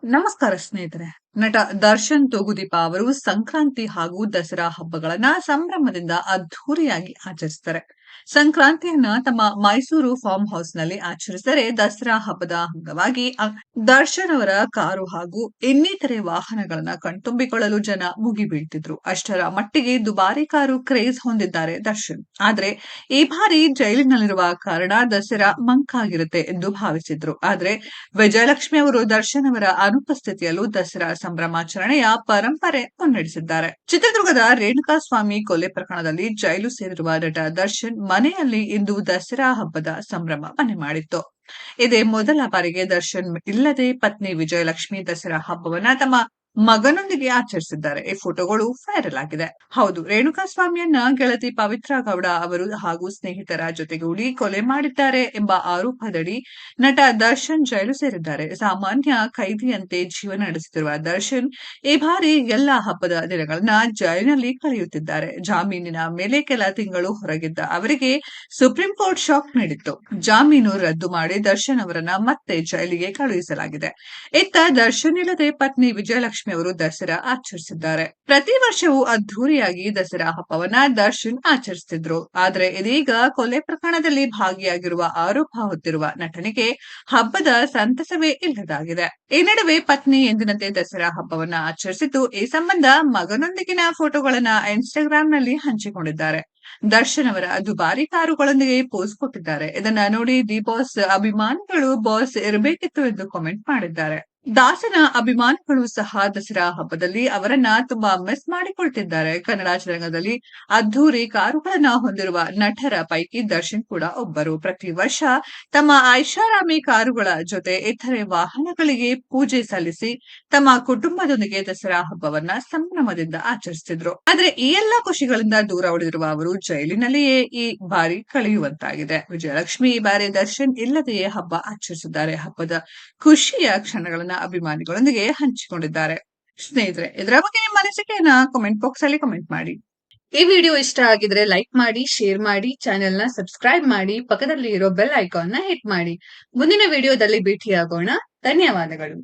ನಮಸ್ಕಾರ ಸ್ನೇಹಿತರೆ. ನಟ ದರ್ಶನ್ ತೂಗುದೀಪ ಅವರು ಸಂಕ್ರಾಂತಿ ಹಾಗೂ ದಸರಾ ಹಬ್ಬಗಳನ್ನ ಸಂಭ್ರಮದಿಂದ ಅದ್ಧೂರಿಯಾಗಿ ಆಚರಿಸ್ತಾರೆ. ಸಂಕ್ರಾಂತಿಯನ್ನ ತಮ್ಮ ಮೈಸೂರು ಫಾರ್ಮ್ ಹೌಸ್ ನಲ್ಲಿ ಆಚರಿಸಿದರೆ, ದಸರಾ ಹಬ್ಬದ ಅಂಗವಾಗಿ ದರ್ಶನ್ ಅವರ ಕಾರು ಹಾಗೂ ಇನ್ನಿತರೆ ವಾಹನಗಳನ್ನ ಕಣ್ತುಂಬಿಕೊಳ್ಳಲು ಜನ ಮುಗಿಬೀಳ್ತಿದ್ರು. ಅಷ್ಟರ ಮಟ್ಟಿಗೆ ದುಬಾರಿ ಕಾರು ಕ್ರೇಜ್ ಹೊಂದಿದ್ದಾರೆ ದರ್ಶನ್. ಆದ್ರೆ ಈ ಬಾರಿ ಜೈಲಿನಲ್ಲಿರುವ ಕಾರಣ ದಸರಾ ಮಂಕಾಗಿರುತ್ತೆ ಎಂದು ಭಾವಿಸಿದ್ರು. ಆದ್ರೆ ವಿಜಯಲಕ್ಷ್ಮಿ ಅವರು ದರ್ಶನ್ ಅವರ ಅನುಪಸ್ಥಿತಿಯಲ್ಲೂ ದಸರಾ ಸಂಭ್ರಮಾಚರಣೆಯ ಪರಂಪರೆ ಮುನ್ನಡೆಸಿದ್ದಾರೆ. ಚಿತ್ರದುರ್ಗದ ರೇಣುಕಾಸ್ವಾಮಿ ಕೊಲೆ ಪ್ರಕರಣದಲ್ಲಿ ಜೈಲು ಸೇರಿರುವ ನಟ ದರ್ಶನ್ ಮನೆಯಲ್ಲಿ ಇಂದು ದಸರಾ ಹಬ್ಬದ ಸಂಭ್ರಮ ಮನೆ ಮಾಡಿತ್ತು. ಇದೇ ಮೊದಲ ಬಾರಿಗೆ ದರ್ಶನ್ ಇಲ್ಲದೆ ಪತ್ನಿ ವಿಜಯಲಕ್ಷ್ಮಿ ದಸರಾ ಹಬ್ಬವನ್ನ ತಮ್ಮ ಮಗನೊಂದಿಗೆ ಆಚರಿಸಿದ್ದಾರೆ. ಈ ಫೋಟೋಗಳು ವೈರಲ್ ಆಗಿದೆ. ಹೌದು, ರೇಣುಕಾಸ್ವಾಮಿಯನ್ನ ಗೆಳತಿ ಪವಿತ್ರ ಗೌಡ ಅವರು ಹಾಗೂ ಸ್ನೇಹಿತರ ಜೊತೆಗೂಡಿ ಕೊಲೆ ಮಾಡಿದ್ದಾರೆ ಎಂಬ ಆರೋಪದಡಿ ನಟ ದರ್ಶನ್ ಜೈಲು ಸೇರಿದ್ದಾರೆ. ಸಾಮಾನ್ಯ ಖೈದಿಯಂತೆ ಜೀವನ ನಡೆಸುತ್ತಿರುವ ದರ್ಶನ್ ಈ ಬಾರಿ ಎಲ್ಲಾ ಹಬ್ಬದ ದಿನಗಳನ್ನ ಜೈಲಿನಲ್ಲಿ ಕಳೆಯುತ್ತಿದ್ದಾರೆ. ಜಾಮೀನಿನ ಮೇಲೆ ಕೆಲ ತಿಂಗಳು ಹೊರಗಿದ್ದ ಅವರಿಗೆ ಸುಪ್ರೀಂ ಕೋರ್ಟ್ ಶಾಕ್ ನೀಡಿತ್ತು. ಜಾಮೀನು ರದ್ದು ಮಾಡಿ ದರ್ಶನ್ ಅವರನ್ನ ಮತ್ತೆ ಜೈಲಿಗೆ ಕಳುಹಿಸಲಾಗಿದೆ. ಇತ್ತ ದರ್ಶನ್ ಇಲ್ಲದೆ ಪತ್ನಿ ವಿಜಯಲಕ್ಷ್ಮಿ ಅವರು ದಸರಾ ಆಚರಿಸಿದ್ದಾರೆ. ಪ್ರತಿ ವರ್ಷವೂ ಅದ್ಧೂರಿಯಾಗಿ ದಸರಾ ಹಬ್ಬವನ್ನ ದರ್ಶನ್ ಆಚರಿಸುತ್ತಿದ್ರು. ಆದ್ರೆ ಇದೀಗ ಕೊಲೆ ಪ್ರಕರಣದಲ್ಲಿ ಭಾಗಿಯಾಗಿರುವ ಆರೋಪ ಹೊತ್ತಿರುವ ನಟನಿಗೆ ಹಬ್ಬದ ಸಂತಸವೇ ಇಲ್ಲದಾಗಿದೆ. ಈ ನಡುವೆ ಪತ್ನಿ ಎಂದಿನಂತೆ ದಸರಾ ಹಬ್ಬವನ್ನ ಆಚರಿಸಿದ್ದು, ಈ ಸಂಬಂಧ ಮಗನೊಂದಿಗಿನ ಫೋಟೋಗಳನ್ನ ಇನ್ಸ್ಟಾಗ್ರಾಂನಲ್ಲಿ ಹಂಚಿಕೊಂಡಿದ್ದಾರೆ. ದರ್ಶನ್ ಅವರ ದುಬಾರಿ ಕಾರುಗಳೊಂದಿಗೆ ಪೋಸ್ ಕೊಟ್ಟಿದ್ದಾರೆ. ಇದನ್ನ ನೋಡಿ ದಿ ಬಾಸ್ ಅಭಿಮಾನಿಗಳು ಬಾಸ್ ಇರಬೇಕಿತ್ತು ಎಂದು ಕಾಮೆಂಟ್ ಮಾಡಿದ್ದಾರೆ. ದಾಸನ ಅಭಿಮಾನಿಗಳು ಸಹ ದಸರಾ ಹಬ್ಬದಲ್ಲಿ ಅವರನ್ನ ತುಂಬಾ ಮಿಸ್ ಮಾಡಿಕೊಳ್ತಿದ್ದಾರೆ. ಕನ್ನಡ ಚಿತ್ರರಂಗದಲ್ಲಿ ಅದ್ಧೂರಿ ಕಾರುಗಳನ್ನ ಹೊಂದಿರುವ ನಟರ ಪೈಕಿ ದರ್ಶನ್ ಕೂಡ ಒಬ್ಬರು. ಪ್ರತಿ ವರ್ಷ ತಮ್ಮ ಐಷಾರಾಮಿ ಕಾರುಗಳ ಜೊತೆ ಇತರೆ ವಾಹನಗಳಿಗೆ ಪೂಜೆ ಸಲ್ಲಿಸಿ ತಮ್ಮ ಕುಟುಂಬದೊಂದಿಗೆ ದಸರಾ ಹಬ್ಬವನ್ನ ಸಂಭ್ರಮದಿಂದ ಆಚರಿಸುತ್ತಿದ್ರು. ಆದ್ರೆ ಈ ಎಲ್ಲಾ ಖುಷಿಗಳಿಂದ ದೂರ ಉಳಿದಿರುವ ಅವರು ಜೈಲಿನಲ್ಲಿಯೇ ಈ ಬಾರಿ ಕಳೆಯುವಂತಾಗಿದೆ. ವಿಜಯಲಕ್ಷ್ಮಿ ಈ ಬಾರಿ ದರ್ಶನ್ ಇಲ್ಲದೆಯೇ ಹಬ್ಬ ಆಚರಿಸಿದ್ದಾರೆ. ಹಬ್ಬದ ಖುಷಿಯ ಕ್ಷಣಗಳನ್ನ ಅಭಿಮಾನಿಗಳೊಂದಿಗೆ ಹಂಚಿಕೊಂಡಿದ್ದಾರೆ. ಸ್ನೇಹಿತರೆ, ಇದರ ಬಗ್ಗೆ ನಿಮ್ಮ ಅನಿಸಿಕೆಯನ್ನ ಕಾಮೆಂಟ್ ಬಾಕ್ಸ್ ಅಲ್ಲಿ ಕಾಮೆಂಟ್ ಮಾಡಿ. ಈ ವಿಡಿಯೋ ಇಷ್ಟ ಆಗಿದ್ರೆ ಲೈಕ್ ಮಾಡಿ, ಶೇರ್ ಮಾಡಿ, ಚಾನೆಲ್ ನ ಸಬ್ಸ್ಕ್ರೈಬ್ ಮಾಡಿ, ಪಕ್ಕದಲ್ಲಿ ಇರೋ ಬೆಲ್ ಐಕಾನ್ ನ ಹಿಟ್ ಮಾಡಿ. ಮುಂದಿನ ವಿಡಿಯೋದಲ್ಲಿ ಭೇಟಿಯಾಗೋಣ. ಧನ್ಯವಾದಗಳು.